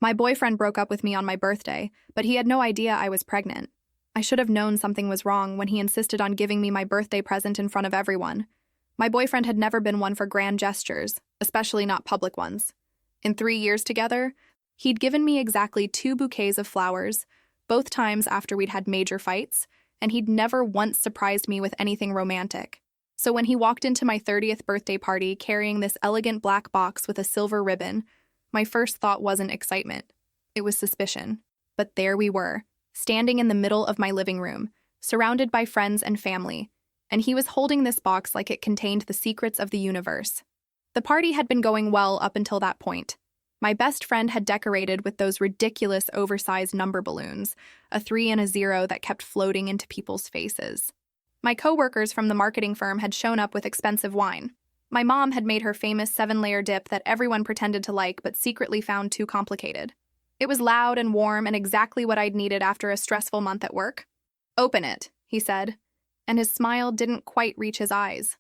My boyfriend broke up with me on my birthday, but he had no idea I was pregnant. I should have known something was wrong when he insisted on giving me my birthday present in front of everyone. My boyfriend had never been one for grand gestures, especially not public ones. In 3 years together, he'd given me exactly 2 bouquets of flowers, both times after we'd had major fights, and he'd never once surprised me with anything romantic. So when he walked into my 30th birthday party carrying this elegant black box with a silver ribbon, my first thought wasn't excitement. It was suspicion. But there we were, standing in the middle of my living room, surrounded by friends and family, and he was holding this box like it contained the secrets of the universe. The party had been going well up until that point. My best friend had decorated with those ridiculous oversized number balloons, a 3 and a 0 that kept floating into people's faces. My coworkers from the marketing firm had shown up with expensive wine. My mom had made her famous 7-layer dip that everyone pretended to like but secretly found too complicated. It was loud and warm and exactly what I'd needed after a stressful month at work. "Open it," he said, and his smile didn't quite reach his eyes.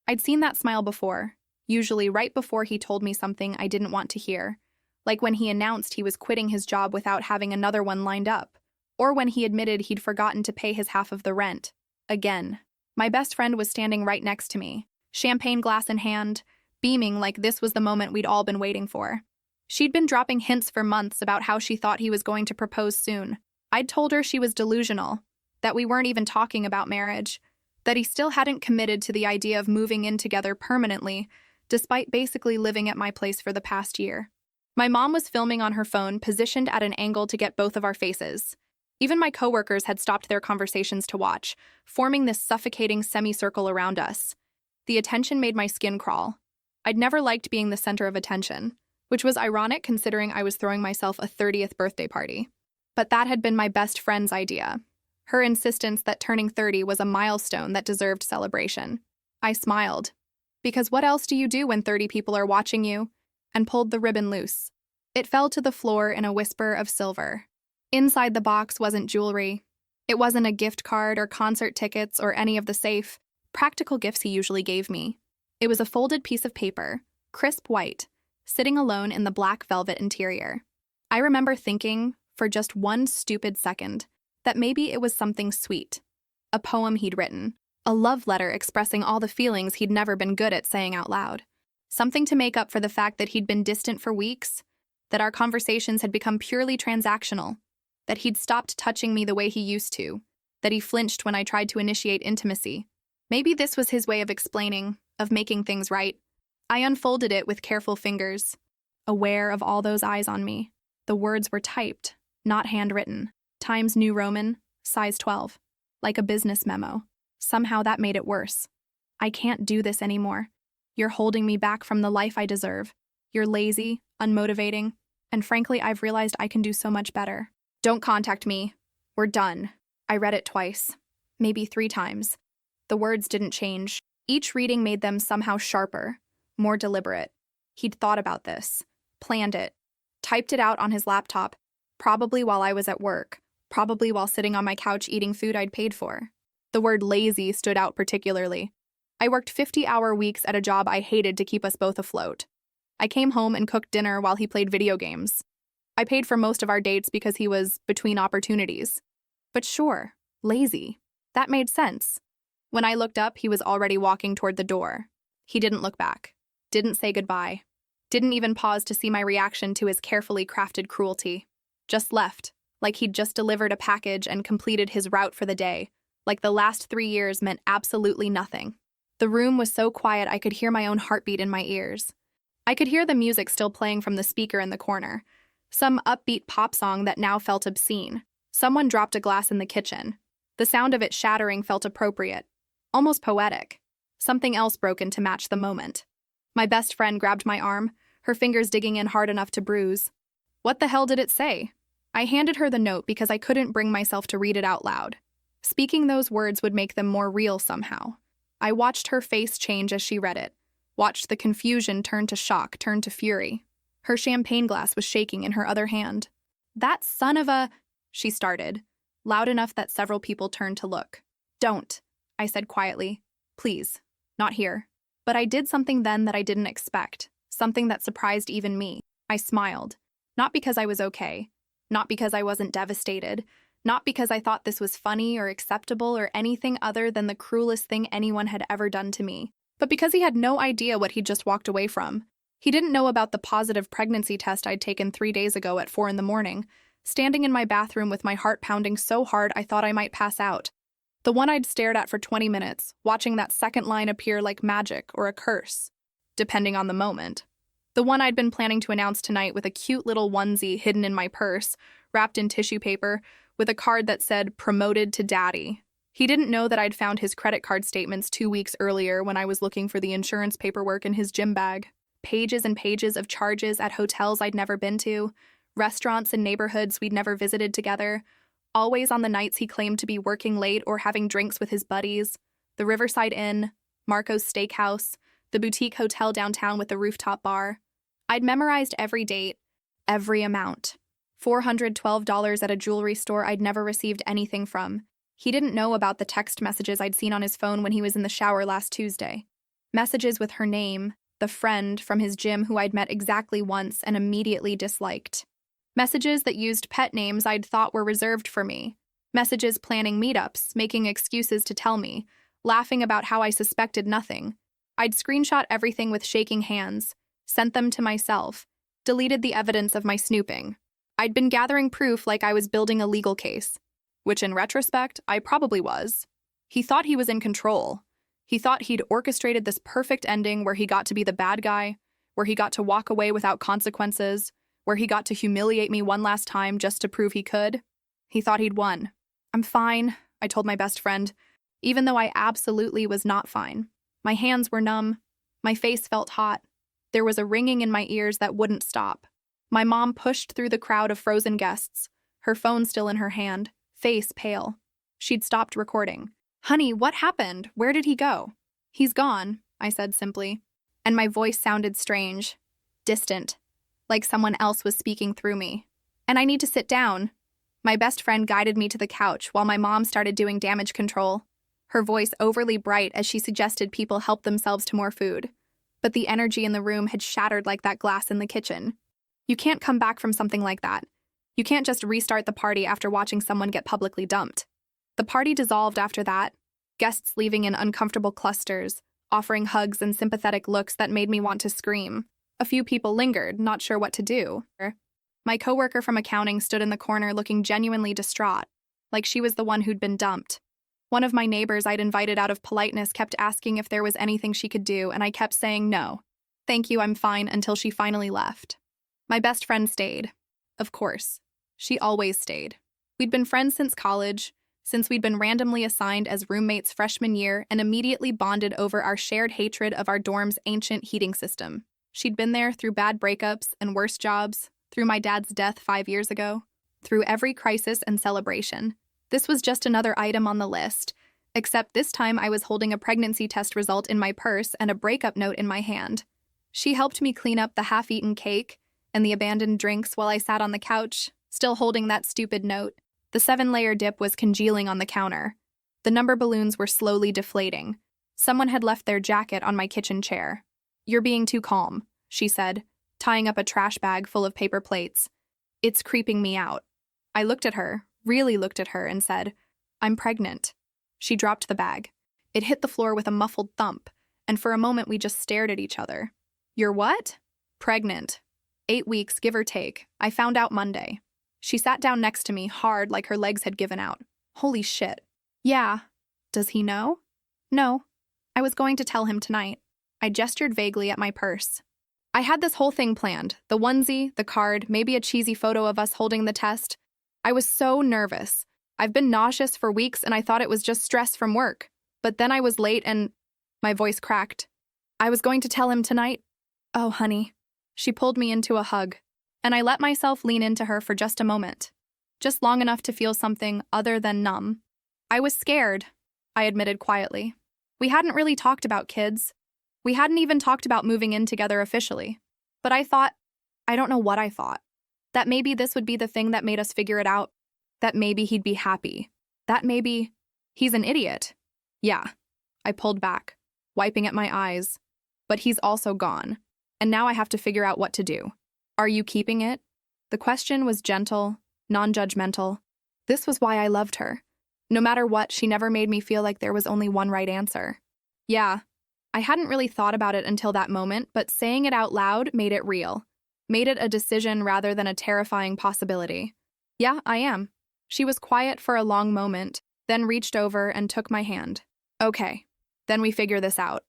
I'd seen that smile before, usually right before he told me something I didn't want to hear, like when he announced he was quitting his job without having another one lined up, or when he admitted he'd forgotten to pay his half of the rent. Again. My best friend was standing right next to me, champagne glass in hand, beaming like this was the moment we'd all been waiting for. She'd been dropping hints for months about how she thought he was going to propose soon. I'd told her she was delusional, that we weren't even talking about marriage, that he still hadn't committed to the idea of moving in together permanently, despite basically living at my place for the past year. My mom was filming on her phone, positioned at an angle to get both of our faces. Even my coworkers had stopped their conversations to watch, forming this suffocating semicircle around us. The attention made my skin crawl. I'd never liked being the center of attention, which was ironic considering I was throwing myself a 30th birthday party. But that had been my best friend's idea. Her insistence that turning 30 was a milestone that deserved celebration. I smiled. Because what else do you do when 30 people are watching you? And pulled the ribbon loose. It fell to the floor in a whisper of silver. Inside the box wasn't jewelry. It wasn't a gift card or concert tickets or any of the safe, practical gifts he usually gave me. It was a folded piece of paper, crisp white, sitting alone in the black velvet interior. I remember thinking, for just one stupid second, that maybe it was something sweet. A poem he'd written, a love letter expressing all the feelings he'd never been good at saying out loud. Something to make up for the fact that he'd been distant for weeks, that our conversations had become purely transactional, that he'd stopped touching me the way he used to, that he flinched when I tried to initiate intimacy. Maybe this was his way of explaining, of making things right. I unfolded it with careful fingers, aware of all those eyes on me. The words were typed, not handwritten. Times New Roman, size 12. Like a business memo. Somehow that made it worse. I can't do this anymore. You're holding me back from the life I deserve. You're lazy, unmotivating, and frankly, I've realized I can do so much better. Don't contact me. We're done. I read it twice, maybe 3 times. The words didn't change. Each reading made them somehow sharper, more deliberate. He'd thought about this, planned it, typed it out on his laptop, probably while I was at work, probably while sitting on my couch eating food I'd paid for. The word lazy stood out particularly. I worked 50-hour weeks at a job I hated to keep us both afloat. I came home and cooked dinner while he played video games. I paid for most of our dates because he was between opportunities. But sure, lazy. That made sense. When I looked up, he was already walking toward the door. He didn't look back, didn't say goodbye, didn't even pause to see my reaction to his carefully crafted cruelty. Just left, like he'd just delivered a package and completed his route for the day, like the last 3 years meant absolutely nothing. The room was so quiet I could hear my own heartbeat in my ears. I could hear the music still playing from the speaker in the corner, some upbeat pop song that now felt obscene. Someone dropped a glass in the kitchen. The sound of it shattering felt appropriate, almost poetic. Something else broke in to match the moment. My best friend grabbed my arm, her fingers digging in hard enough to bruise. What the hell did it say? I handed her the note because I couldn't bring myself to read it out loud. Speaking those words would make them more real somehow. I watched her face change as she read it, watched the confusion turn to shock, turn to fury. Her champagne glass was shaking in her other hand. "That son of a..." she started, loud enough that several people turned to look. "Don't," I said quietly. "Please, not here." But I did something then that I didn't expect, something that surprised even me. I smiled. Not because I was okay. Not because I wasn't devastated. Not because I thought this was funny or acceptable or anything other than the cruelest thing anyone had ever done to me. But because he had no idea what he'd just walked away from. He didn't know about the positive pregnancy test I'd taken 3 days ago at 4 a.m, standing in my bathroom with my heart pounding so hard I thought I might pass out. The one I'd stared at for 20 minutes, watching that second line appear like magic or a curse, depending on the moment. The one I'd been planning to announce tonight with a cute little onesie hidden in my purse, wrapped in tissue paper, with a card that said, "Promoted to Daddy." He didn't know that I'd found his credit card statements 2 weeks earlier when I was looking for the insurance paperwork in his gym bag. Pages and pages of charges at hotels I'd never been to, restaurants and neighborhoods we'd never visited together, always on the nights he claimed to be working late or having drinks with his buddies, the Riverside Inn, Marco's Steakhouse, the boutique hotel downtown with the rooftop bar. I'd memorized every date, every amount. $412 at a jewelry store I'd never received anything from. He didn't know about the text messages I'd seen on his phone when he was in the shower last Tuesday. Messages with her name, the friend from his gym who I'd met exactly once and immediately disliked. Messages that used pet names I'd thought were reserved for me. Messages planning meetups, making excuses to tell me, laughing about how I suspected nothing. I'd screenshot everything with shaking hands, sent them to myself, deleted the evidence of my snooping. I'd been gathering proof like I was building a legal case, which in retrospect, I probably was. He thought he was in control. He thought he'd orchestrated this perfect ending where he got to be the bad guy, where he got to walk away without consequences, where he got to humiliate me one last time just to prove he could. He thought he'd won. "I'm fine," I told my best friend, even though I absolutely was not fine. My hands were numb. My face felt hot. There was a ringing in my ears that wouldn't stop. My mom pushed through the crowd of frozen guests, her phone still in her hand, face pale. She'd stopped recording. "Honey, what happened? Where did he go?" "He's gone," I said simply. And my voice sounded strange, distant, like someone else was speaking through me. "And I need to sit down." My best friend guided me to the couch while my mom started doing damage control, her voice overly bright as she suggested people help themselves to more food. But the energy in the room had shattered like that glass in the kitchen. You can't come back from something like that. You can't just restart the party after watching someone get publicly dumped. The party dissolved after that, guests leaving in uncomfortable clusters, offering hugs and sympathetic looks that made me want to scream. A few people lingered, not sure what to do. My coworker from accounting stood in the corner looking genuinely distraught, like she was the one who'd been dumped. One of my neighbors I'd invited out of politeness kept asking if there was anything she could do, and I kept saying no. "Thank you, I'm fine," until she finally left. My best friend stayed. Of course. She always stayed. We'd been friends since college, since we'd been randomly assigned as roommates freshman year and immediately bonded over our shared hatred of our dorm's ancient heating system. She'd been there through bad breakups and worse jobs, through my dad's death 5 years ago, through every crisis and celebration. This was just another item on the list, except this time I was holding a pregnancy test result in my purse and a breakup note in my hand. She helped me clean up the half-eaten cake and the abandoned drinks while I sat on the couch, still holding that stupid note. The 7-layer dip was congealing on the counter. The number balloons were slowly deflating. Someone had left their jacket on my kitchen chair. "You're being too calm," she said, tying up a trash bag full of paper plates. "It's creeping me out." I looked at her, really looked at her, and said, "I'm pregnant." She dropped the bag. It hit the floor with a muffled thump, and for a moment we just stared at each other. "You're what?" "Pregnant. 8 weeks, give or take. I found out Monday." She sat down next to me, hard like her legs had given out. "Holy shit." "Yeah. Does he know?" "No. I was going to tell him tonight." I gestured vaguely at my purse. I had this whole thing planned. The onesie, the card, maybe a cheesy photo of us holding the test. I was so nervous. I've been nauseous for weeks and I thought it was just stress from work. But then I was late and... My voice cracked. "I was going to tell him tonight." "Oh, honey." She pulled me into a hug, and I let myself lean into her for just a moment. Just long enough to feel something other than numb. "I was scared," I admitted quietly. We hadn't really talked about kids. We hadn't even talked about moving in together officially. But I thought, I don't know what I thought, that maybe this would be the thing that made us figure it out. That maybe he'd be happy. That maybe... He's an idiot. Yeah. I pulled back, wiping at my eyes. But he's also gone. And now I have to figure out what to do. "Are you keeping it?" The question was gentle, non-judgmental. This was why I loved her. No matter what, she never made me feel like there was only one right answer. Yeah, I hadn't really thought about it until that moment, but saying it out loud made it real. Made it a decision rather than a terrifying possibility. Yeah, I am. She was quiet for a long moment, then reached over and took my hand. Okay, then we figure this out.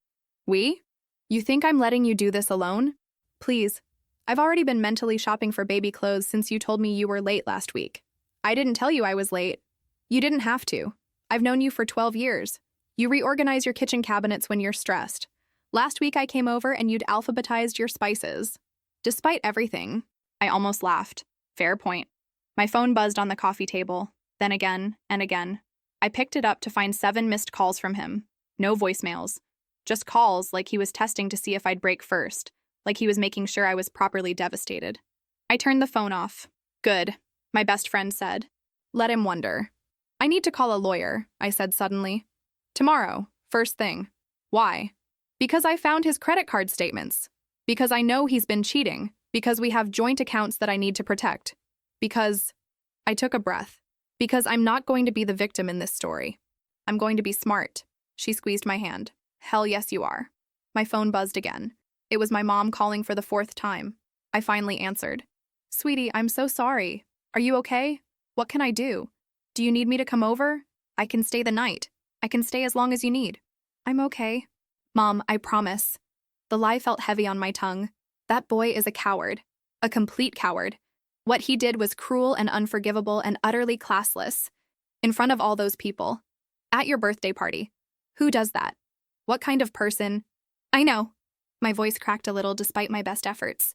We? You think I'm letting you do this alone? Please. I've already been mentally shopping for baby clothes since you told me you were late last week. I didn't tell you I was late. You didn't have to. I've known you for 12 years. You reorganize your kitchen cabinets when you're stressed. Last week I came over and you'd alphabetized your spices. Despite everything, I almost laughed. Fair point. My phone buzzed on the coffee table, then again and again. I picked it up to find 7 missed calls from him. No voicemails. Just calls like he was testing to see if I'd break first, like he was making sure I was properly devastated. I turned the phone off. Good, my best friend said. Let him wonder. I need to call a lawyer, I said suddenly. Tomorrow, first thing. Why? Because I found his credit card statements. Because I know he's been cheating. Because we have joint accounts that I need to protect. Because I took a breath. Because I'm not going to be the victim in this story. I'm going to be smart. She squeezed my hand. Hell yes, you are. My phone buzzed again. It was my mom calling for the 4th time. I finally answered. Sweetie, I'm so sorry. Are you okay? What can I do? Do you need me to come over? I can stay the night. I can stay as long as you need. I'm okay. Mom, I promise. The lie felt heavy on my tongue. That boy is a coward. A complete coward. What he did was cruel and unforgivable and utterly classless. In front of all those people. At your birthday party. Who does that? What kind of person? I know. My voice cracked a little despite my best efforts.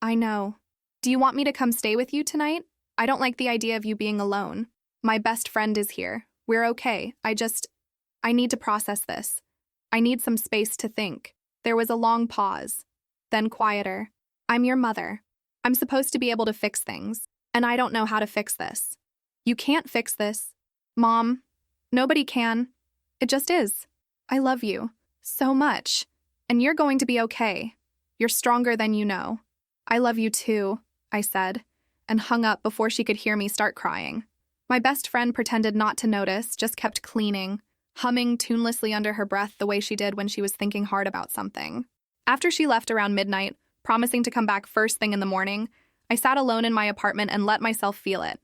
I know. Do you want me to come stay with you tonight? I don't like the idea of you being alone. My best friend is here. We're okay. I need to process this. I need some space to think. There was a long pause. Then quieter. I'm your mother. I'm supposed to be able to fix things, and I don't know how to fix this. You can't fix this. Mom, nobody can. It just is. I love you so much, and you're going to be okay. You're stronger than you know. I love you too, I said, and hung up before she could hear me start crying. My best friend pretended not to notice, just kept cleaning, humming tunelessly under her breath the way she did when she was thinking hard about something. After she left around midnight, promising to come back first thing in the morning, I sat alone in my apartment and let myself feel it.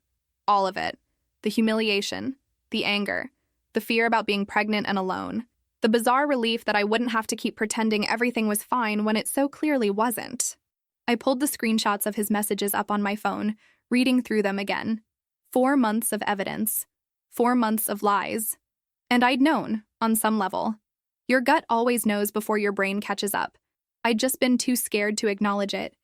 All of it. The humiliation, the anger, the fear about being pregnant and alone, the bizarre relief that I wouldn't have to keep pretending everything was fine when it so clearly wasn't. I pulled the screenshots of his messages up on my phone, reading through them again. 4 months of evidence. 4 months of lies. And I'd known, on some level. Your gut always knows before your brain catches up. I'd just been too scared to acknowledge it,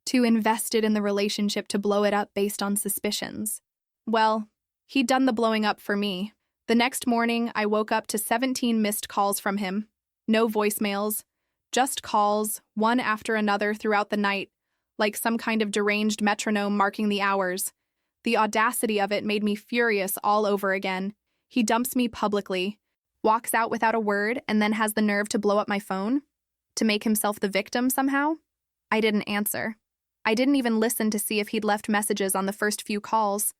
too invested in the relationship to blow it up based on suspicions. Well, he'd done the blowing up for me. The next morning, I woke up to 17 missed calls from him. No voicemails, just calls, one after another throughout the night, like some kind of deranged metronome marking the hours. The audacity of it made me furious all over again. He dumps me publicly, walks out without a word, and then has the nerve to blow up my phone? To make himself the victim somehow? I didn't answer. I didn't even listen to see if he'd left messages on the first few calls.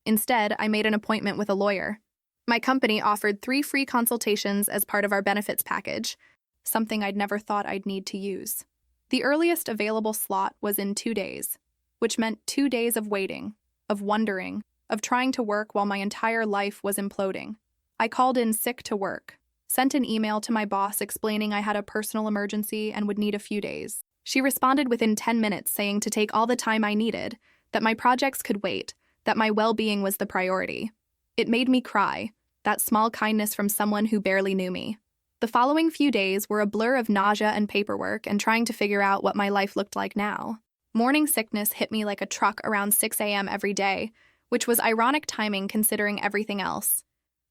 Instead, I made an appointment with a lawyer. My company offered 3 free consultations as part of our benefits package, something I'd never thought I'd need to use. The earliest available slot was in 2 days, which meant 2 days of waiting, of wondering, of trying to work while my entire life was imploding. I called in sick to work, sent an email to my boss explaining I had a personal emergency and would need a few days. She responded within 10 minutes saying to take all the time I needed, that my projects could wait, that my well-being was the priority. It made me cry, that small kindness from someone who barely knew me. The following few days were a blur of nausea and paperwork and trying to figure out what my life looked like now. Morning sickness hit me like a truck around 6 a.m. every day, which was ironic timing considering everything else.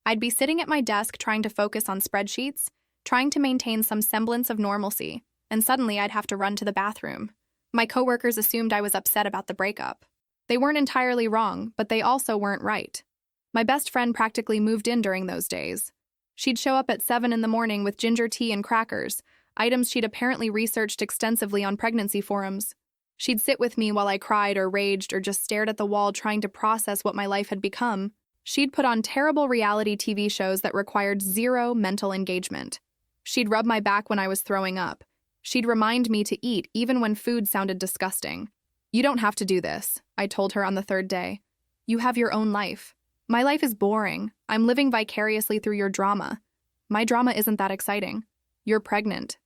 I'd be sitting at my desk trying to focus on spreadsheets, trying to maintain some semblance of normalcy, and suddenly I'd have to run to the bathroom. My coworkers assumed I was upset about the breakup. They weren't entirely wrong, but they also weren't right. My best friend practically moved in during those days. She'd show up at 7 in the morning with ginger tea and crackers, items she'd apparently researched extensively on pregnancy forums. She'd sit with me while I cried or raged or just stared at the wall trying to process what my life had become. She'd put on terrible reality TV shows that required zero mental engagement. She'd rub my back when I was throwing up. She'd remind me to eat even when food sounded disgusting. "You don't have to do this," I told her on the third day. "You have your own life. My life is boring. I'm living vicariously through your drama. My drama isn't that exciting. You're pregnant,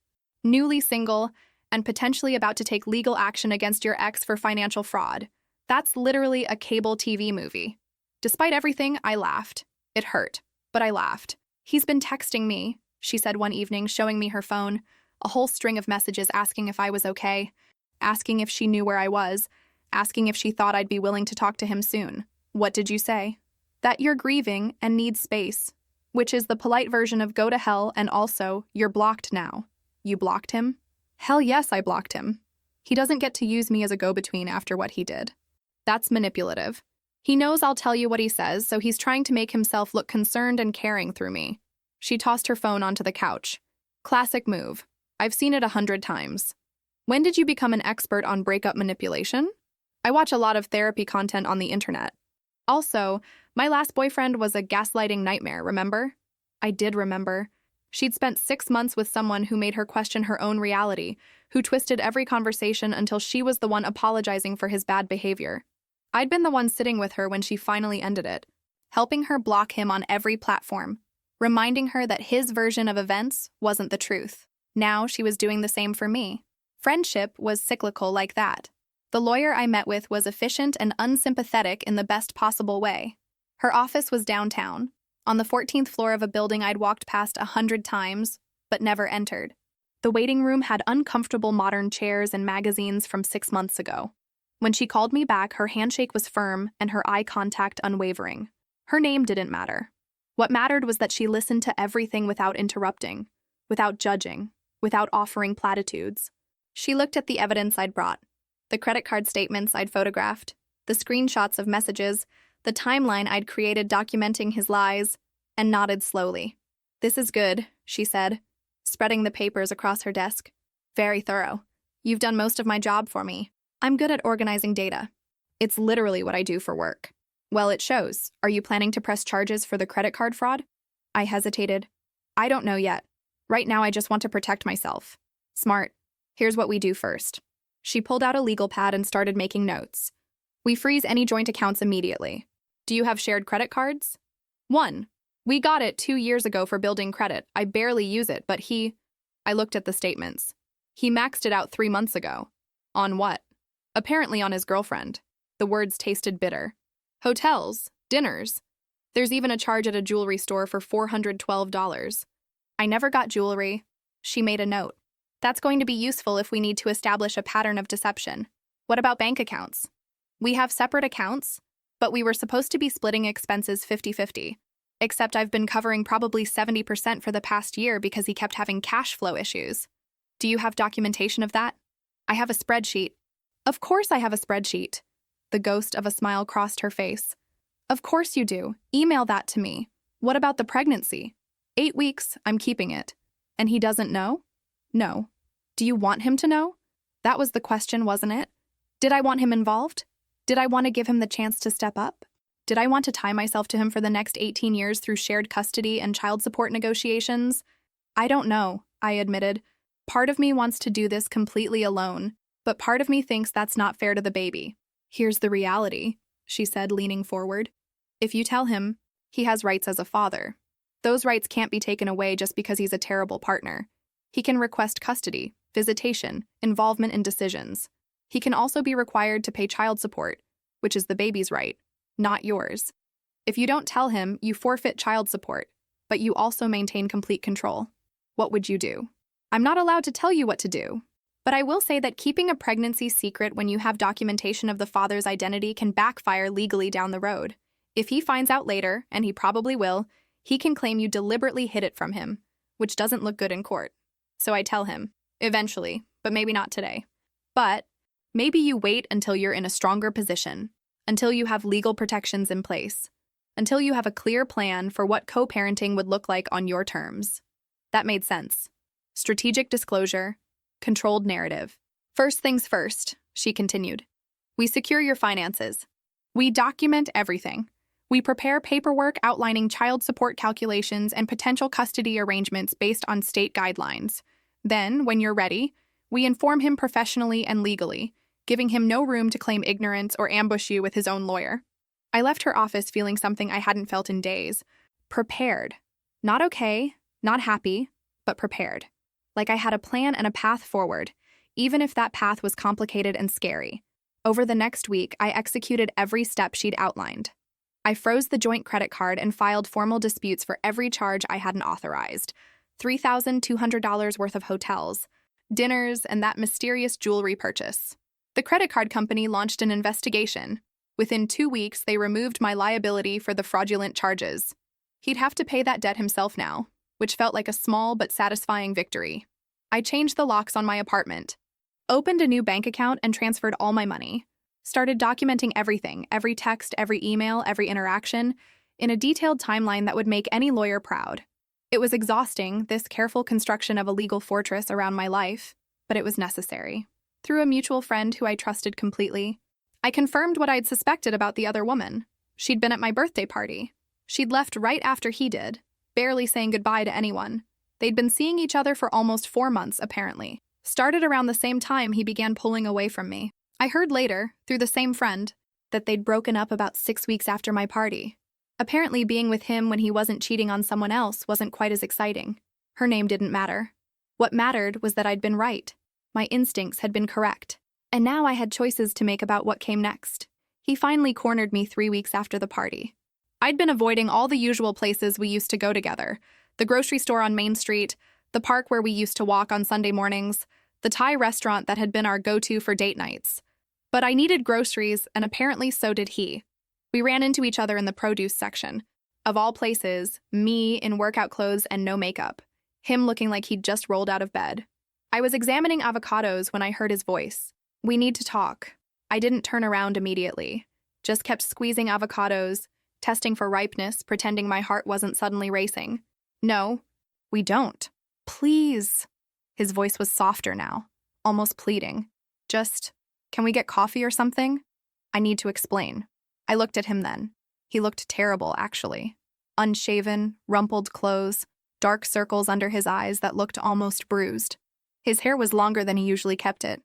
newly single, and potentially about to take legal action against your ex for financial fraud. That's literally a cable TV movie." Despite everything, I laughed. It hurt, but I laughed. "He's been texting me," she said one evening, showing me her phone, a whole string of messages asking if I was okay, asking if she knew where I was, asking if she thought I'd be willing to talk to him soon. "What did you say?" "That you're grieving and need space," which is the polite version of "go to hell" and also "you're blocked now." "You blocked him?" "Hell yes, I blocked him. He doesn't get to use me as a go-between after what he did." "That's manipulative. He knows I'll tell you what he says, so he's trying to make himself look concerned and caring through me." She tossed her phone onto the couch. "Classic move. I've seen it 100 times. When did you become an expert on breakup manipulation?" "I watch a lot of therapy content on the internet. Also, my last boyfriend was a gaslighting nightmare, remember?" I did remember. She'd spent 6 months with someone who made her question her own reality, who twisted every conversation until she was the one apologizing for his bad behavior. I'd been the one sitting with her when she finally ended it, helping her block him on every platform, reminding her that his version of events wasn't the truth. Now she was doing the same for me. Friendship was cyclical like that. The lawyer I met with was efficient and unsympathetic in the best possible way. Her office was downtown, on the 14th floor of a building I'd walked past 100 times, but never entered. The waiting room had uncomfortable modern chairs and magazines from 6 months ago. When she called me back, her handshake was firm and her eye contact unwavering. Her name didn't matter. What mattered was that she listened to everything without interrupting, without judging, without offering platitudes. She looked at the evidence I'd brought, the credit card statements I'd photographed, the screenshots of messages, the timeline I'd created documenting his lies, and nodded slowly. "This is good," she said, spreading the papers across her desk. "Very thorough. You've done most of my job for me. I'm good at organizing data. It's literally what I do for work." "Well, it shows. Are you planning to press charges for the credit card fraud?" I hesitated. "I don't know yet. Right now I just want to protect myself." "Smart. Here's what we do first." She pulled out a legal pad and started making notes. "We freeze any joint accounts immediately. Do you have shared credit cards?" "One. We got it 2 years ago for building credit. I barely use it, but I looked at the statements. "He maxed it out 3 months ago." "On what?" "Apparently on his girlfriend." The words tasted bitter. "Hotels, dinners. There's even a charge at a jewelry store for $412. "I never got jewelry." She made a note. "That's going to be useful if we need to establish a pattern of deception." "What about bank accounts?" "We have separate accounts, but we were supposed to be splitting expenses 50-50. Except I've been covering probably 70% for the past year because he kept having cash flow issues." "Do you have documentation of that?" "I have a spreadsheet." "Of course I have a spreadsheet." The ghost of a smile crossed her face. "Of course you do. Email that to me. What about the pregnancy?" 8 weeks, I'm keeping it." "And he doesn't know?" "No." "Do you want him to know?" That was the question, wasn't it? Did I want him involved? Did I want to give him the chance to step up? Did I want to tie myself to him for the next 18 years through shared custody and child support negotiations? "I don't know," I admitted. "Part of me wants to do this completely alone, but part of me thinks that's not fair to the baby." "Here's the reality," she said, leaning forward. "If you tell him, he has rights as a father. Those rights can't be taken away just because he's a terrible partner. He can request custody, visitation, involvement in decisions. He can also be required to pay child support, which is the baby's right, not yours. If you don't tell him, you forfeit child support, but you also maintain complete control. What would you do?" "I'm not allowed to tell you what to do. But I will say that keeping a pregnancy secret when you have documentation of the father's identity can backfire legally down the road. If he finds out later, and he probably will, he can claim you deliberately hid it from him, which doesn't look good in court. So I tell him, eventually, but maybe not today. But maybe you wait until you're in a stronger position, until you have legal protections in place, until you have a clear plan for what co-parenting would look like on your terms." That made sense. Strategic disclosure, controlled narrative. First things first, she continued. We secure your finances. We document everything. We prepare paperwork outlining child support calculations and potential custody arrangements based on state guidelines. Then, when you're ready, we inform him professionally and legally, giving him no room to claim ignorance or ambush you with his own lawyer. I left her office feeling something I hadn't felt in days. Prepared. Not okay, not happy, but prepared. Like I had a plan and a path forward, even if that path was complicated and scary. Over the next week, I executed every step she'd outlined. I froze the joint credit card and filed formal disputes for every charge I hadn't authorized. $3,200 worth of hotels, dinners, and that mysterious jewelry purchase. The credit card company launched an investigation. Within 2 weeks, they removed my liability for the fraudulent charges. He'd have to pay that debt himself now, which felt like a small but satisfying victory. I changed the locks on my apartment, opened a new bank account and transferred all my money, started documenting everything, every text, every email, every interaction, in a detailed timeline that would make any lawyer proud. It was exhausting, this careful construction of a legal fortress around my life, but it was necessary. Through a mutual friend who I trusted completely, I confirmed what I'd suspected about the other woman. She'd been at my birthday party. She'd left right after he did, barely saying goodbye to anyone. They'd been seeing each other for almost 4 months, apparently. Started around the same time he began pulling away from me. I heard later, through the same friend, that they'd broken up about 6 weeks after my party. Apparently being with him when he wasn't cheating on someone else wasn't quite as exciting. Her name didn't matter. What mattered was that I'd been right. My instincts had been correct. And now I had choices to make about what came next. He finally cornered me 3 weeks after the party. I'd been avoiding all the usual places we used to go together. The grocery store on Main Street, the park where we used to walk on Sunday mornings, the Thai restaurant that had been our go-to for date nights. But I needed groceries, and apparently so did he. We ran into each other in the produce section. Of all places, me in workout clothes and no makeup. Him looking like he'd just rolled out of bed. I was examining avocados when I heard his voice. We need to talk. I didn't turn around immediately. Just kept squeezing avocados, testing for ripeness, pretending my heart wasn't suddenly racing. No, we don't. Please. His voice was softer now, almost pleading. Just, can we get coffee or something? I need to explain. I looked at him then. He looked terrible, actually. Unshaven, rumpled clothes, dark circles under his eyes that looked almost bruised. His hair was longer than he usually kept it.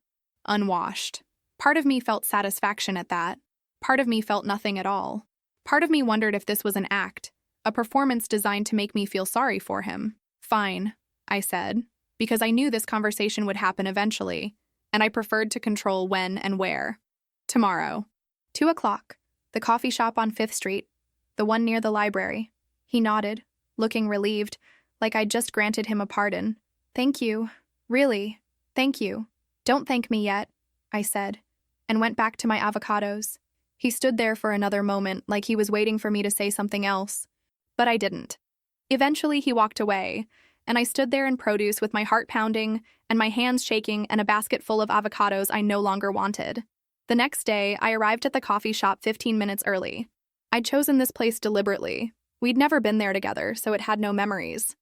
Unwashed. Part of me felt satisfaction at that. Part of me felt nothing at all. Part of me wondered if this was an act, a performance designed to make me feel sorry for him. Fine, I said, because I knew this conversation would happen eventually, and I preferred to control when and where. Tomorrow. 2 o'clock. The coffee shop on 5th Street. The one near the library. He nodded, looking relieved, like I'd just granted him a pardon. Thank you. Really. Thank you. Don't thank me yet, I said, and went back to my avocados. He stood there for another moment, like he was waiting for me to say something else. But I didn't. Eventually, he walked away, and I stood there in produce with my heart pounding and my hands shaking and a basket full of avocados I no longer wanted. The next day, I arrived at the coffee shop 15 minutes early. I'd chosen this place deliberately. We'd never been there together, so it had no memories.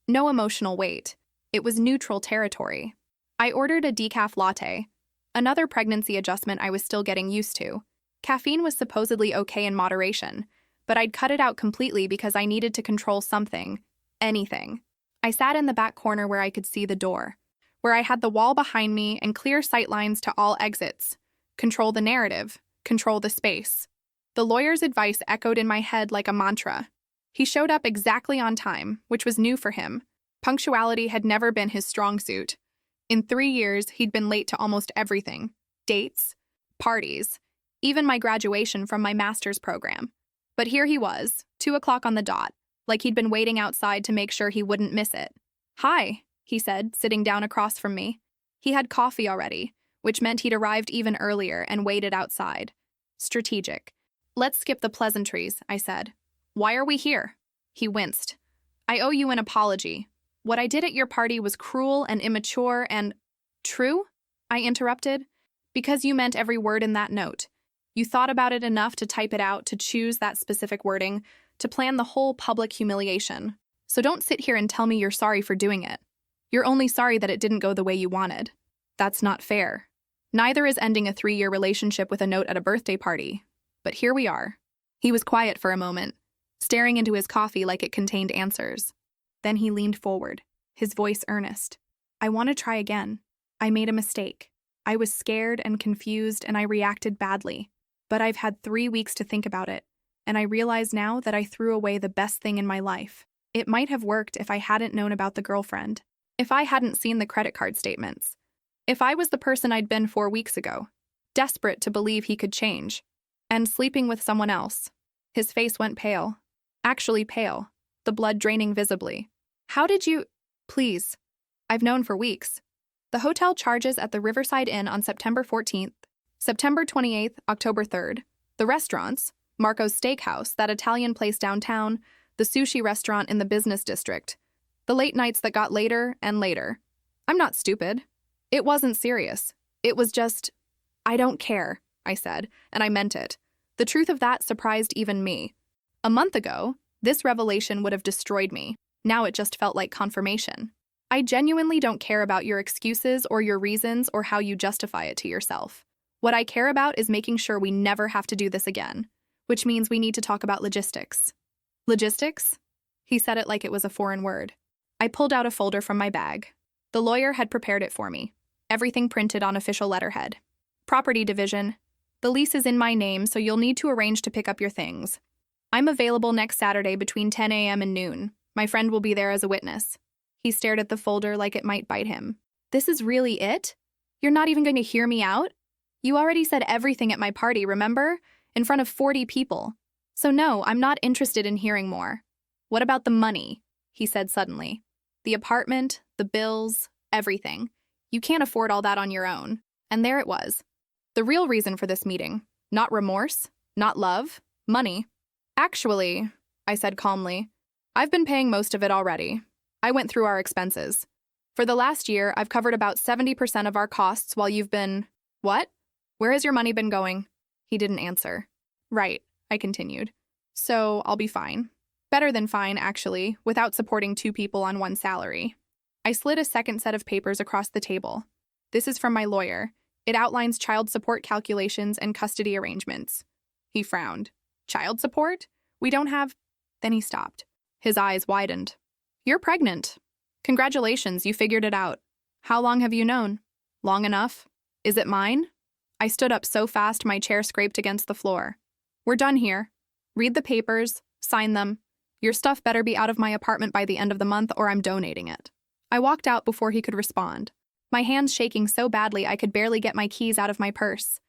No emotional weight. It was neutral territory. I ordered a decaf latte, another pregnancy adjustment I was still getting used to. Caffeine was supposedly okay in moderation, but I'd cut it out completely because I needed to control something, anything. I sat in the back corner where I could see the door, where I had the wall behind me and clear sightlines to all exits. Control the narrative, control the space. The lawyer's advice echoed in my head like a mantra. He showed up exactly on time, which was new for him. Punctuality had never been his strong suit. In 3 years, he'd been late to almost everything. Dates, parties, even my graduation from my master's program. But here he was, 2 o'clock on the dot, like he'd been waiting outside to make sure he wouldn't miss it. Hi, he said, sitting down across from me. He had coffee already, which meant he'd arrived even earlier and waited outside. Strategic. Let's skip the pleasantries, I said. Why are we here? He winced. I owe you an apology. What I did at your party was cruel and immature and… True? I interrupted. Because you meant every word in that note. You thought about it enough to type it out, to choose that specific wording, to plan the whole public humiliation. So don't sit here and tell me you're sorry for doing it. You're only sorry that it didn't go the way you wanted. That's not fair. Neither is ending a 3-year relationship with a note at a birthday party. But here we are. He was quiet for a moment, staring into his coffee like it contained answers. Then he leaned forward, his voice earnest. I want to try again. I made a mistake. I was scared and confused and I reacted badly. But I've had 3 weeks to think about it, and I realize now that I threw away the best thing in my life. It might have worked if I hadn't known about the girlfriend, if I hadn't seen the credit card statements, if I was the person I'd been 4 weeks ago, desperate to believe he could change, and sleeping with someone else. His face went pale. Actually pale, the blood draining visibly. How did you— Please. I've known for weeks. The hotel charges at the Riverside Inn on September 14th, September 28th, October 3rd. The restaurants, Marco's Steakhouse, that Italian place downtown, the sushi restaurant in the business district. The late nights that got later and later. I'm not stupid. It wasn't serious. It was just— I don't care, I said, and I meant it. The truth of that surprised even me. A month ago, this revelation would have destroyed me. Now it just felt like confirmation. I genuinely don't care about your excuses or your reasons or how you justify it to yourself. What I care about is making sure we never have to do this again, which means we need to talk about logistics. Logistics? He said it like it was a foreign word. I pulled out a folder from my bag. The lawyer had prepared it for me. Everything printed on official letterhead. Property division. The lease is in my name, so you'll need to arrange to pick up your things. I'm available next Saturday between 10 a.m. and noon. My friend will be there as a witness. He stared at the folder like it might bite him. This is really it? You're not even going to hear me out? You already said everything at my party, remember? In front of 40 people. So no, I'm not interested in hearing more. What about the money? He said suddenly. The apartment, the bills, everything. You can't afford all that on your own. And there it was. The real reason for this meeting. Not remorse, not love, money. Actually, I said calmly, I've been paying most of it already. I went through our expenses. For the last year, I've covered about 70% of our costs while you've been— What? Where has your money been going? He didn't answer. Right, I continued. So I'll be fine. Better than fine, actually, without supporting 2 people on one salary. I slid a second set of papers across the table. This is from my lawyer. It outlines child support calculations and custody arrangements. He frowned. Child support? We don't have— Then he stopped. His eyes widened. You're pregnant. Congratulations, you figured it out. How long have you known? Long enough. Is it mine? I stood up so fast my chair scraped against the floor. We're done here. Read the papers, sign them. Your stuff better be out of my apartment by the end of the month or I'm donating it. I walked out before he could respond, my hands shaking so badly I could barely get my keys out of my purse.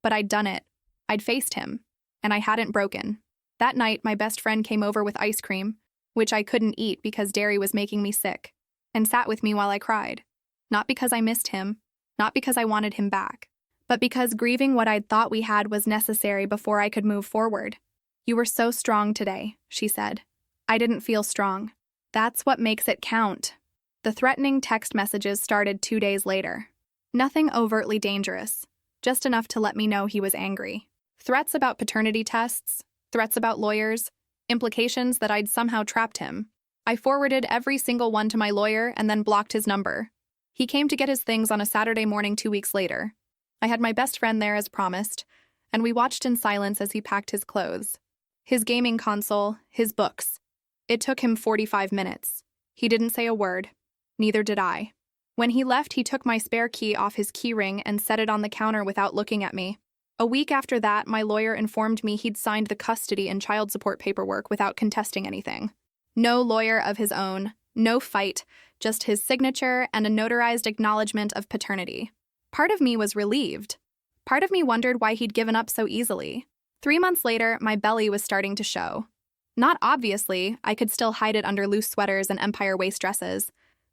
But I'd done it. I'd faced him. And I hadn't broken. That night, my best friend came over with ice cream, which I couldn't eat because dairy was making me sick, and sat with me while I cried. Not because I missed him, not because I wanted him back, but because grieving what I'd thought we had was necessary before I could move forward. You were so strong today, she said. I didn't feel strong. That's what makes it count. The threatening text messages started 2 days later. Nothing overtly dangerous, just enough to let me know he was angry. Threats about paternity tests, threats about lawyers, implications that I'd somehow trapped him. I forwarded every single one to my lawyer and then blocked his number. He came to get his things on a Saturday morning 2 weeks later. I had my best friend there as promised, and we watched in silence as he packed his clothes. His gaming console, his books. It took him 45 minutes. He didn't say a word. Neither did I. When he left, he took my spare key off his keyring and set it on the counter without looking at me. A week after that, my lawyer informed me he'd signed the custody and child support paperwork without contesting anything. No lawyer of his own, no fight, just his signature and a notarized acknowledgement of paternity. Part of me was relieved. Part of me wondered why he'd given up so easily. 3 months later, my belly was starting to show. Not obviously, I could still hide it under loose sweaters and empire waist dresses,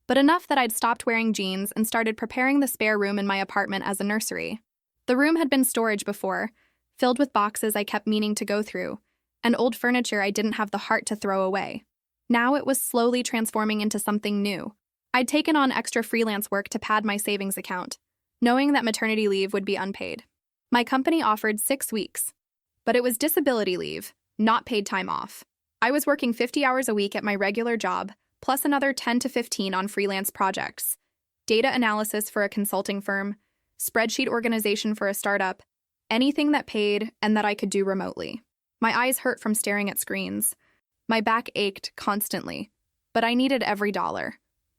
but enough that I'd stopped wearing jeans and started preparing the spare room in my apartment as a nursery. The room had been storage before, filled with boxes I kept meaning to go through, and old furniture I didn't have the heart to throw away. Now it was slowly transforming into something new. I'd taken on extra freelance work to pad my savings account, knowing that maternity leave would be unpaid. My company offered 6 weeks, but it was disability leave, not paid time off. I was working 50 hours a week at my regular job, plus another 10 to 15 on freelance projects, data analysis for a consulting firm, spreadsheet organization for a startup, anything that paid and that I could do remotely. My eyes hurt from staring at screens. My back ached constantly, but I needed every dollar.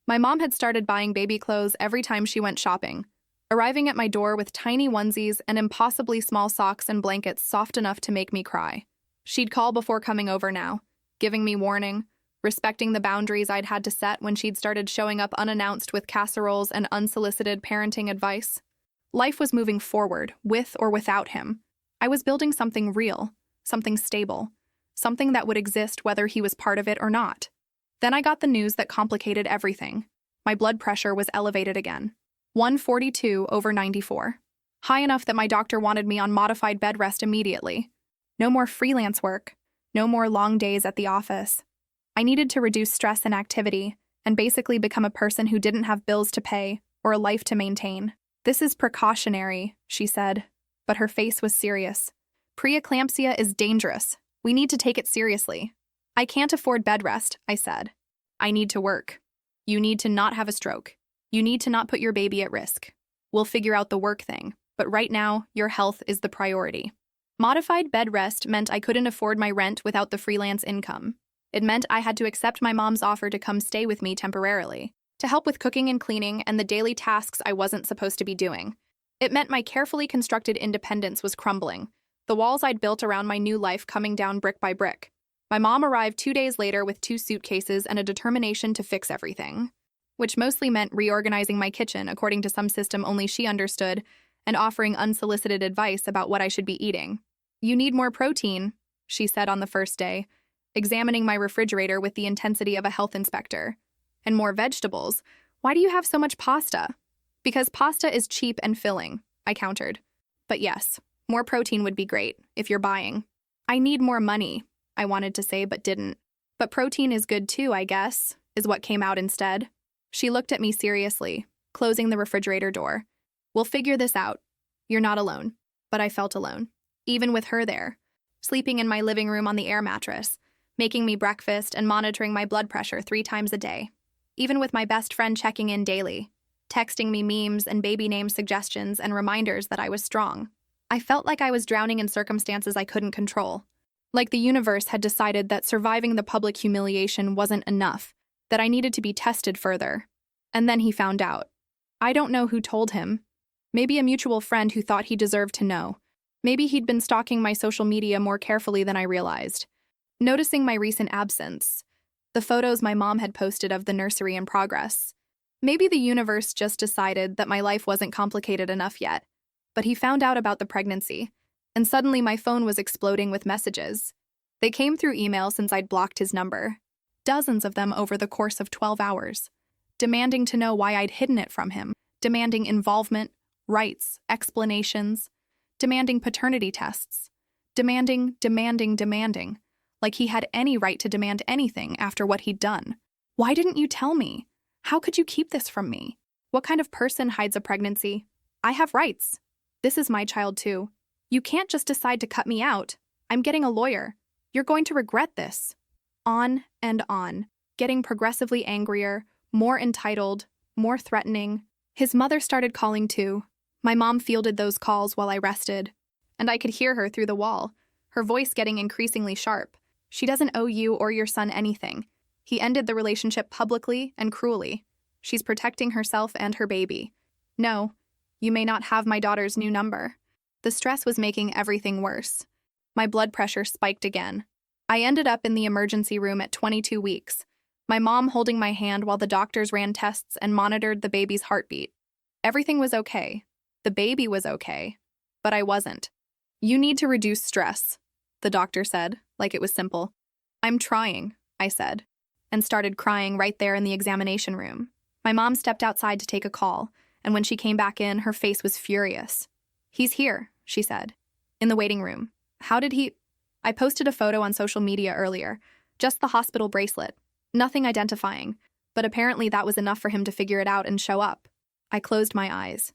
My mom had started buying baby clothes every time she went shopping, arriving at my door with tiny onesies and impossibly small socks and blankets soft enough to make me cry. She'd call before coming over now, giving me warning, respecting the boundaries I'd had to set when she'd started showing up unannounced with casseroles and unsolicited parenting advice. Life was moving forward, with or without him. I was building something real, something stable, something that would exist whether he was part of it or not. Then I got the news that complicated everything. My blood pressure was elevated again. 142/94. High enough that my doctor wanted me on modified bed rest immediately. No more freelance work. No more long days at the office. I needed to reduce stress and activity, and basically become a person who didn't have bills to pay or a life to maintain. "This is precautionary," she said, but her face was serious. "Preeclampsia is dangerous. We need to take it seriously." "I can't afford bed rest," I said. "I need to work. You need to not have a stroke. You need to not put your baby at risk. We'll figure out the work thing, but right now, your health is the priority." Modified bed rest meant I couldn't afford my rent without the freelance income. It meant I had to accept my mom's offer to come stay with me temporarily, to help with cooking and cleaning and the daily tasks I wasn't supposed to be doing. It meant my carefully constructed independence was crumbling, the walls I'd built around my new life coming down brick by brick. My mom arrived 2 days later with 2 suitcases and a determination to fix everything, which mostly meant reorganizing my kitchen according to some system only she understood and offering unsolicited advice about what I should be eating. "You need more protein," she said on the first day, examining my refrigerator with the intensity of a health inspector. "And more vegetables. Why do you have so much pasta?" "Because pasta is cheap and filling," I countered. "But yes, more protein would be great, if you're buying." "I need more money," I wanted to say but didn't. "But protein is good too, I guess," is what came out instead. She looked at me seriously, closing the refrigerator door. "We'll figure this out. You're not alone." But I felt alone, even with her there, sleeping in my living room on the air mattress, making me breakfast and monitoring my blood pressure 3 times a day. Even with my best friend checking in daily, texting me memes and baby name suggestions and reminders that I was strong. I felt like I was drowning in circumstances I couldn't control. Like the universe had decided that surviving the public humiliation wasn't enough, that I needed to be tested further. And then he found out. I don't know who told him. Maybe a mutual friend who thought he deserved to know. Maybe he'd been stalking my social media more carefully than I realized. Noticing my recent absence, the photos my mom had posted of the nursery in progress. Maybe the universe just decided that my life wasn't complicated enough yet. But he found out about the pregnancy, and suddenly my phone was exploding with messages. They came through email since I'd blocked his number. Dozens of them over the course of 12 hours. Demanding to know why I'd hidden it from him. Demanding involvement, rights, explanations. Demanding paternity tests. Demanding. Like he had any right to demand anything after what he'd done. Why didn't you tell me? How could you keep this from me? What kind of person hides a pregnancy? I have rights. This is my child too. You can't just decide to cut me out. I'm getting a lawyer. You're going to regret this. On and on, getting progressively angrier, more entitled, more threatening. His mother started calling too. My mom fielded those calls while I rested, and I could hear her through the wall, her voice getting increasingly sharp. "She doesn't owe you or your son anything. He ended the relationship publicly and cruelly. She's protecting herself and her baby. No, you may not have my daughter's new number." The stress was making everything worse. My blood pressure spiked again. I ended up in the emergency room at 22 weeks, my mom holding my hand while the doctors ran tests and monitored the baby's heartbeat. Everything was okay. The baby was okay. But I wasn't. "You need to reduce stress," the doctor said, like it was simple. "I'm trying," I said, and started crying right there in the examination room. My mom stepped outside to take a call, and when she came back in, her face was furious. "He's here," she said, "in the waiting room. How did he—" I posted a photo on social media earlier, just the hospital bracelet, nothing identifying, but apparently that was enough for him to figure it out and show up. I closed my eyes.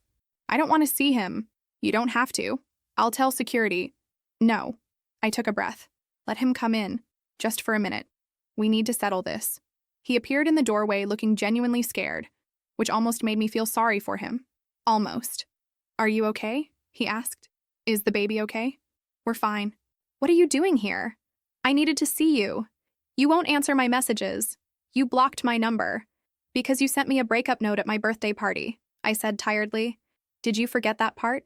"I don't want to see him." "You don't have to. I'll tell security." "No." I took a breath. "Let him come in, just for a minute. We need to settle this." He appeared in the doorway looking genuinely scared, which almost made me feel sorry for him. Almost. Are you okay? He asked. Is the baby okay? We're fine. What are you doing here? I needed to see you. You won't answer my messages. You blocked my number. Because you sent me a breakup note at my birthday party, I said tiredly. Did you forget that part?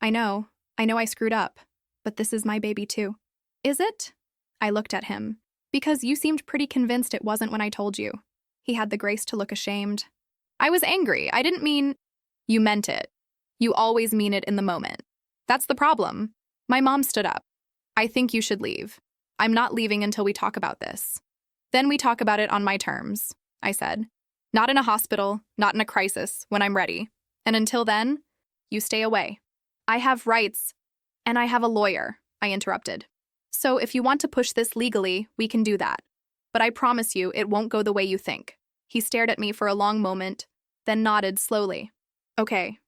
I know I screwed up. But this is my baby too. Is it? I looked at him. Because you seemed pretty convinced it wasn't when I told you. He had the grace to look ashamed. I was angry. I didn't mean... You meant it. You always mean it in the moment. That's the problem. My mom stood up. I think you should leave. I'm not leaving until we talk about this. Then we talk about it on my terms, I said. Not in a hospital, not in a crisis, when I'm ready. And until then, you stay away. I have rights, and I have a lawyer, I interrupted. So if you want to push this legally, we can do that. But I promise you it won't go the way you think. He stared at me for a long moment, then nodded slowly. Okay,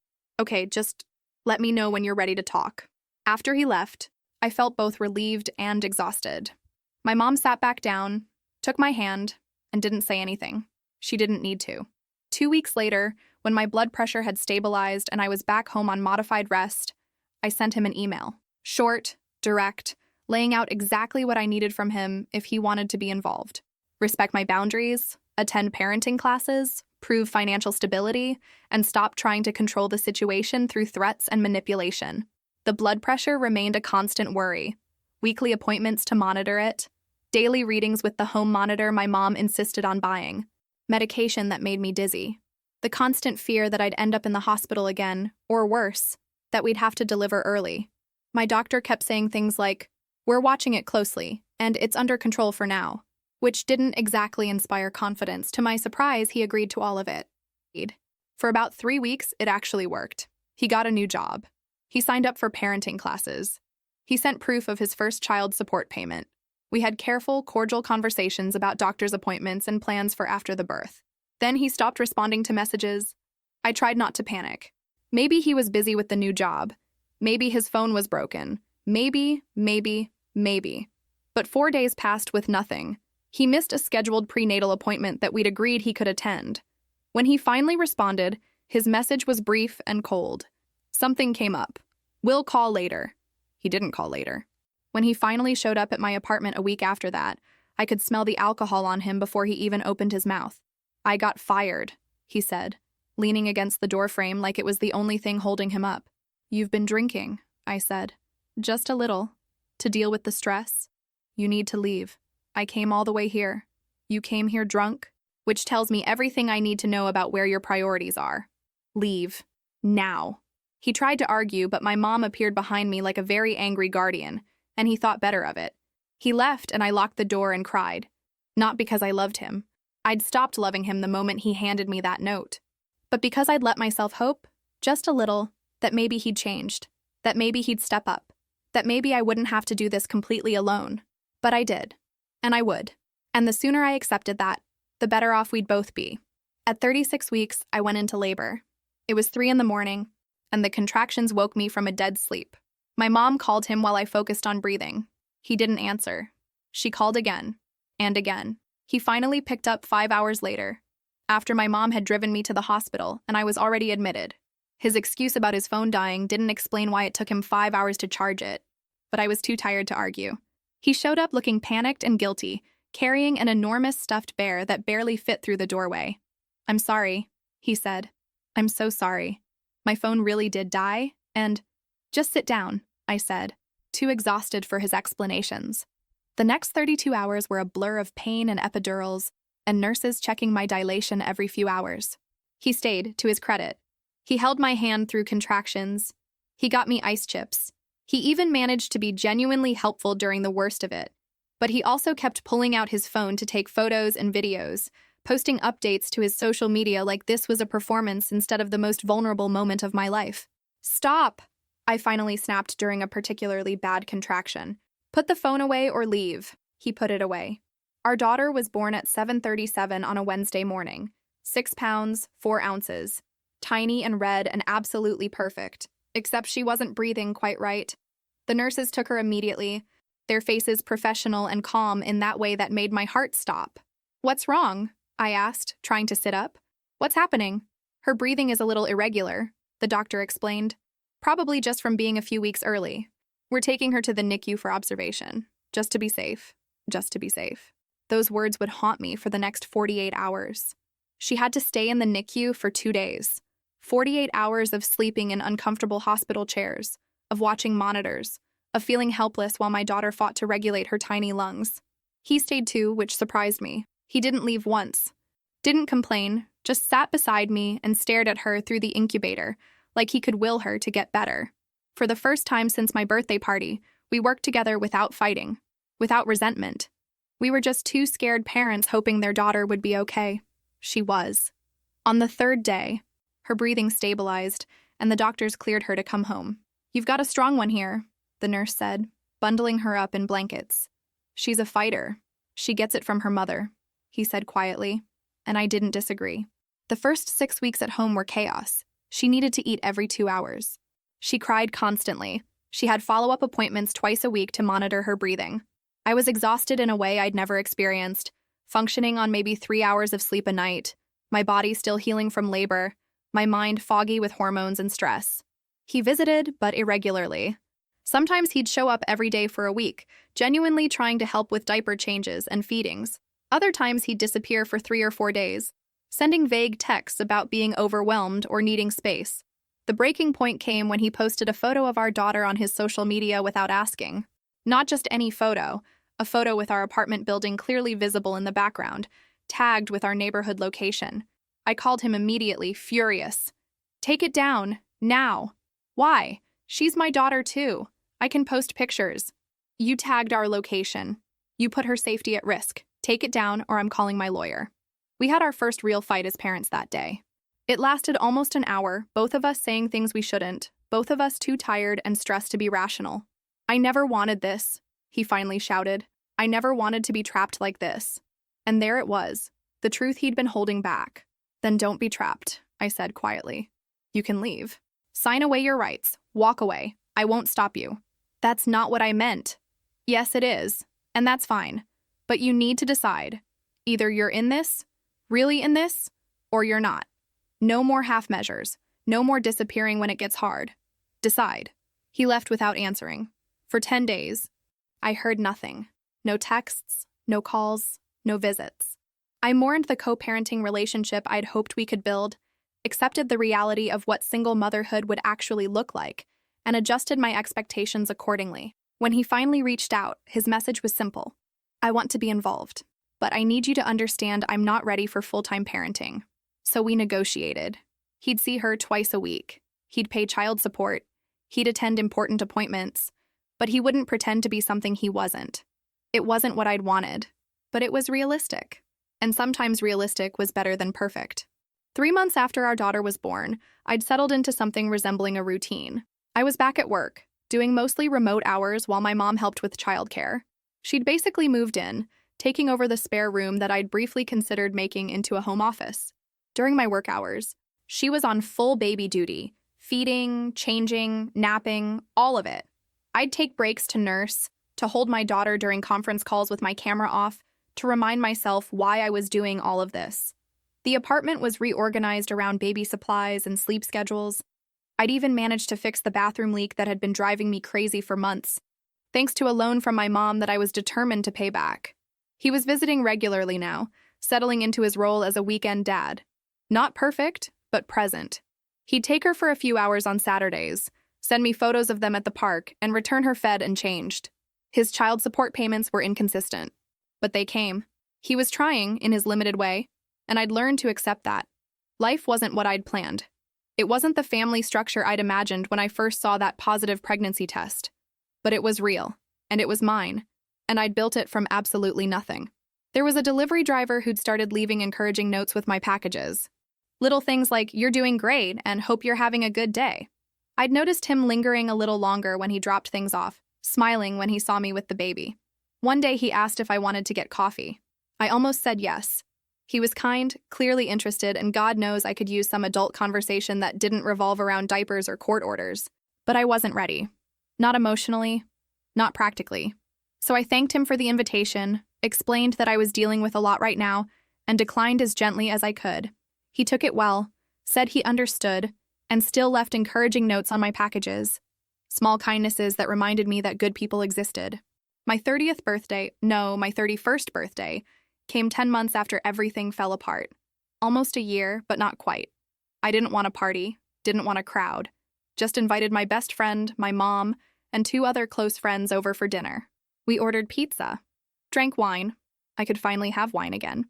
just let me know when you're ready to talk. After he left, I felt both relieved and exhausted. My mom sat back down, took my hand, and didn't say anything. She didn't need to. 2 weeks later, when my blood pressure had stabilized and I was back home on modified rest, I sent him an email. Short, direct, laying out exactly what I needed from him if he wanted to be involved. Respect my boundaries, attend parenting classes, prove financial stability, and stop trying to control the situation through threats and manipulation. The blood pressure remained a constant worry. Weekly appointments to monitor it, daily readings with the home monitor my mom insisted on buying, medication that made me dizzy, the constant fear that I'd end up in the hospital again, or worse, that we'd have to deliver early. My doctor kept saying things like, "We're watching it closely, and it's under control for now," which didn't exactly inspire confidence. To my surprise, he agreed to all of it. For about 3 weeks, it actually worked. He got a new job. He signed up for parenting classes. He sent proof of his first child support payment. We had careful, cordial conversations about doctor's appointments and plans for after the birth. Then he stopped responding to messages. I tried not to panic. Maybe he was busy with the new job. Maybe his phone was broken. Maybe. But 4 days passed with nothing. He missed a scheduled prenatal appointment that we'd agreed he could attend. When he finally responded, his message was brief and cold. Something came up. We'll call later. He didn't call later. When he finally showed up at my apartment a week after that, I could smell the alcohol on him before he even opened his mouth. I got fired, he said, leaning against the doorframe like it was the only thing holding him up. You've been drinking, I said. Just a little. To deal with the stress. You need to leave. I came all the way here. You came here drunk, which tells me everything I need to know about where your priorities are. Leave. Now. He tried to argue, but my mom appeared behind me like a very angry guardian, and he thought better of it. He left, and I locked the door and cried. Not because I loved him. I'd stopped loving him the moment he handed me that note. But because I'd let myself hope, just a little, that maybe he'd changed, that maybe he'd step up, that maybe I wouldn't have to do this completely alone. But I did. And I would. And the sooner I accepted that, the better off we'd both be. At 36 weeks, I went into labor. It was 3 a.m, and the contractions woke me from a dead sleep. My mom called him while I focused on breathing. He didn't answer. She called again, and again. He finally picked up 5 hours later, after my mom had driven me to the hospital and I was already admitted. His excuse about his phone dying didn't explain why it took him 5 hours to charge it, but I was too tired to argue. He showed up looking panicked and guilty, carrying an enormous stuffed bear that barely fit through the doorway. "I'm sorry," he said. "I'm so sorry. My phone really did die, and..." "Just sit down," I said, too exhausted for his explanations. The next 32 hours were a blur of pain and epidurals, and nurses checking my dilation every few hours. He stayed, to his credit. He held my hand through contractions. He got me ice chips. He even managed to be genuinely helpful during the worst of it. But he also kept pulling out his phone to take photos and videos, posting updates to his social media like this was a performance instead of the most vulnerable moment of my life. "Stop!" I finally snapped during a particularly bad contraction. "Put the phone away or leave." He put it away. Our daughter was born at 7:37 on a Wednesday morning. 6 pounds, 4 ounces. Tiny and red and absolutely perfect, except she wasn't breathing quite right. The nurses took her immediately, their faces professional and calm in that way that made my heart stop. "What's wrong?" I asked, trying to sit up. "What's happening?" "Her breathing is a little irregular," the doctor explained. Probably just from being a few weeks early. We're taking her to the NICU for observation. Just to be safe. Just to be safe. Those words would haunt me for the next 48 hours. She had to stay in the NICU for 2 days. 48 hours of sleeping in uncomfortable hospital chairs, of watching monitors, of feeling helpless while my daughter fought to regulate her tiny lungs. He stayed too, which surprised me. He didn't leave once. Didn't complain, just sat beside me and stared at her through the incubator, like he could will her to get better. For the first time since my birthday party, we worked together without fighting, without resentment. We were just two scared parents hoping their daughter would be okay. She was. On the 3rd day, her breathing stabilized, and the doctors cleared her to come home. "You've got a strong one here," the nurse said, bundling her up in blankets. "She's a fighter. She gets it from her mother," he said quietly, and I didn't disagree. The first 6 weeks at home were chaos. She needed to eat every 2 hours. She cried constantly. She had follow-up appointments twice a week to monitor her breathing. I was exhausted in a way I'd never experienced, functioning on maybe 3 hours of sleep a night, my body still healing from labor, my mind foggy with hormones and stress. He visited, but irregularly. Sometimes he'd show up every day for a week, genuinely trying to help with diaper changes and feedings. Other times he'd disappear for 3 or 4 days, sending vague texts about being overwhelmed or needing space. The breaking point came when he posted a photo of our daughter on his social media without asking. Not just any photo, a photo with our apartment building clearly visible in the background, tagged with our neighborhood location. I called him immediately, furious. "Take it down, now." "Why? She's my daughter too. I can post pictures." "You tagged our location. You put her safety at risk. Take it down or I'm calling my lawyer." We had our first real fight as parents that day. It lasted almost an hour, both of us saying things we shouldn't, both of us too tired and stressed to be rational. "I never wanted this," he finally shouted. "I never wanted to be trapped like this." And there it was, the truth he'd been holding back. "Then don't be trapped," I said quietly. "You can leave. Sign away your rights. Walk away. I won't stop you." "That's not what I meant." "Yes, it is. And that's fine. But you need to decide. Either you're in this, really in this, or you're not. No more half measures. No more disappearing when it gets hard. Decide." He left without answering. For 10 days, I heard nothing. No texts, no calls, no visits. I mourned the co-parenting relationship I'd hoped we could build, accepted the reality of what single motherhood would actually look like, and adjusted my expectations accordingly. When he finally reached out, his message was simple. "I want to be involved, but I need you to understand I'm not ready for full-time parenting." So we negotiated. He'd see her twice a week. He'd pay child support. He'd attend important appointments. But he wouldn't pretend to be something he wasn't. It wasn't what I'd wanted, but it was realistic. And sometimes realistic was better than perfect. 3 months after our daughter was born, I'd settled into something resembling a routine. I was back at work, doing mostly remote hours while my mom helped with childcare. She'd basically moved in, taking over the spare room that I'd briefly considered making into a home office. During my work hours, she was on full baby duty, feeding, changing, napping, all of it. I'd take breaks to nurse, to hold my daughter during conference calls with my camera off, to remind myself why I was doing all of this. The apartment was reorganized around baby supplies and sleep schedules. I'd even managed to fix the bathroom leak that had been driving me crazy for months, thanks to a loan from my mom that I was determined to pay back. He was visiting regularly now, settling into his role as a weekend dad. Not perfect, but present. He'd take her for a few hours on Saturdays, send me photos of them at the park, and return her fed and changed. His child support payments were inconsistent, but they came. He was trying, in his limited way, and I'd learned to accept that. Life wasn't what I'd planned. It wasn't the family structure I'd imagined when I first saw that positive pregnancy test. But it was real, and it was mine, and I'd built it from absolutely nothing. There was a delivery driver who'd started leaving encouraging notes with my packages. Little things like, "You're doing great," and "Hope you're having a good day." I'd noticed him lingering a little longer when he dropped things off, smiling when he saw me with the baby. One day he asked if I wanted to get coffee. I almost said yes. He was kind, clearly interested, and God knows I could use some adult conversation that didn't revolve around diapers or court orders. But I wasn't ready. Not emotionally, not practically. So I thanked him for the invitation, explained that I was dealing with a lot right now, and declined as gently as I could. He took it well, said he understood, and still left encouraging notes on my packages. Small kindnesses that reminded me that good people existed. My 31st birthday, came 10 months after everything fell apart. Almost a year, but not quite. I didn't want a party, didn't want a crowd. Just invited my best friend, my mom, and 2 other close friends over for dinner. We ordered pizza, drank wine. I could finally have wine again,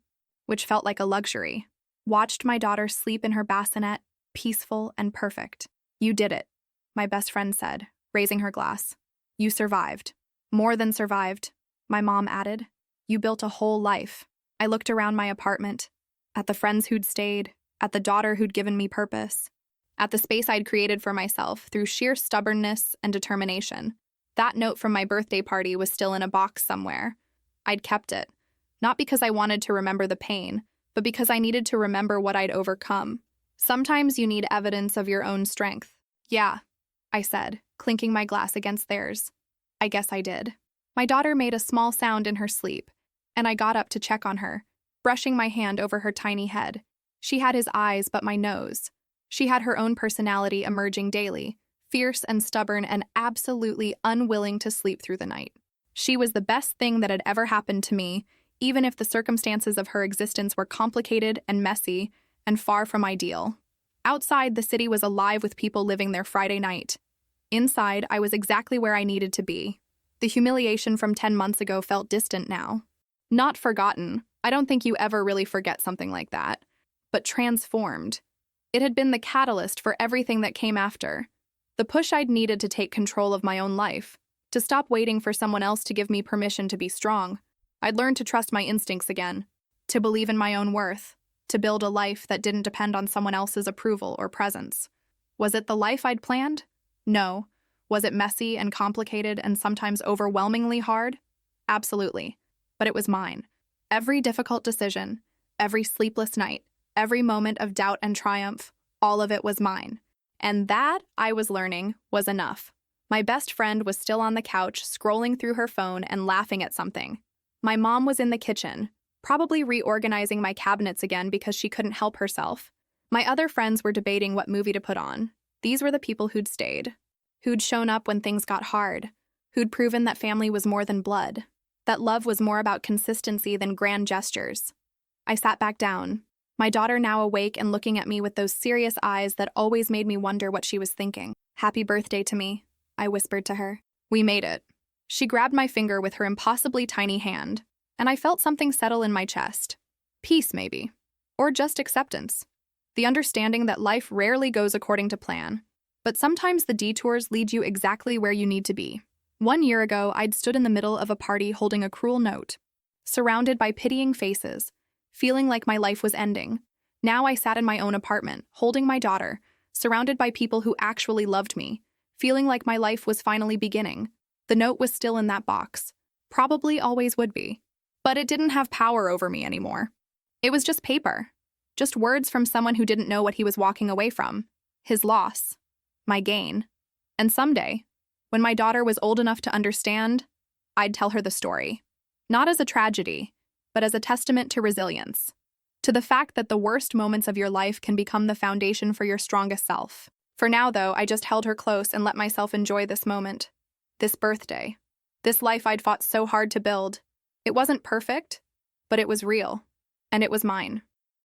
which felt like a luxury. Watched my daughter sleep in her bassinet, peaceful and perfect. You did it, my best friend said, raising her glass. You survived. More than survived, my mom added. You built a whole life. I looked around my apartment, at the friends who'd stayed, at the daughter who'd given me purpose, at the space I'd created for myself through sheer stubbornness and determination. That note from my birthday party was still in a box somewhere. I'd kept it, not because I wanted to remember the pain, but because I needed to remember what I'd overcome. Sometimes you need evidence of your own strength. Yeah, I said, clinking my glass against theirs. I guess I did. My daughter made a small sound in her sleep, and I got up to check on her, brushing my hand over her tiny head. She had his eyes but my nose. She had her own personality emerging daily, fierce and stubborn and absolutely unwilling to sleep through the night. She was the best thing that had ever happened to me, even if the circumstances of her existence were complicated and messy and far from ideal. Outside, the city was alive with people living their Friday night. Inside, I was exactly where I needed to be. The humiliation from 10 months ago felt distant now. Not forgotten. I don't think you ever really forget something like that. But transformed. It had been the catalyst for everything that came after. The push I'd needed to take control of my own life. To stop waiting for someone else to give me permission to be strong. I'd learned to trust my instincts again. To believe in my own worth. To build a life that didn't depend on someone else's approval or presence. Was it the life I'd planned? No. Was it messy and complicated and sometimes overwhelmingly hard? Absolutely. But it was mine. Every difficult decision, every sleepless night, every moment of doubt and triumph, all of it was mine. And that, I was learning, was enough. My best friend was still on the couch, scrolling through her phone and laughing at something. My mom was in the kitchen, probably reorganizing my cabinets again because she couldn't help herself. My other friends were debating what movie to put on. These were the people who'd stayed, who'd shown up when things got hard, who'd proven that family was more than blood, that love was more about consistency than grand gestures. I sat back down, my daughter now awake and looking at me with those serious eyes that always made me wonder what she was thinking. "Happy birthday to me," I whispered to her. "We made it." She grabbed my finger with her impossibly tiny hand, and I felt something settle in my chest. Peace, maybe. Or just acceptance. The understanding that life rarely goes according to plan, but sometimes the detours lead you exactly where you need to be. 1 year ago, I'd stood in the middle of a party holding a cruel note, surrounded by pitying faces, feeling like my life was ending. Now I sat in my own apartment, holding my daughter, surrounded by people who actually loved me, feeling like my life was finally beginning. The note was still in that box. Probably always would be. But it didn't have power over me anymore. It was just paper. Just words from someone who didn't know what he was walking away from. His loss. My gain. And someday, when my daughter was old enough to understand, I'd tell her the story. Not as a tragedy, but as a testament to resilience. To the fact that the worst moments of your life can become the foundation for your strongest self. For now, though, I just held her close and let myself enjoy this moment. This birthday. This life I'd fought so hard to build. It wasn't perfect, but it was real. And it was mine.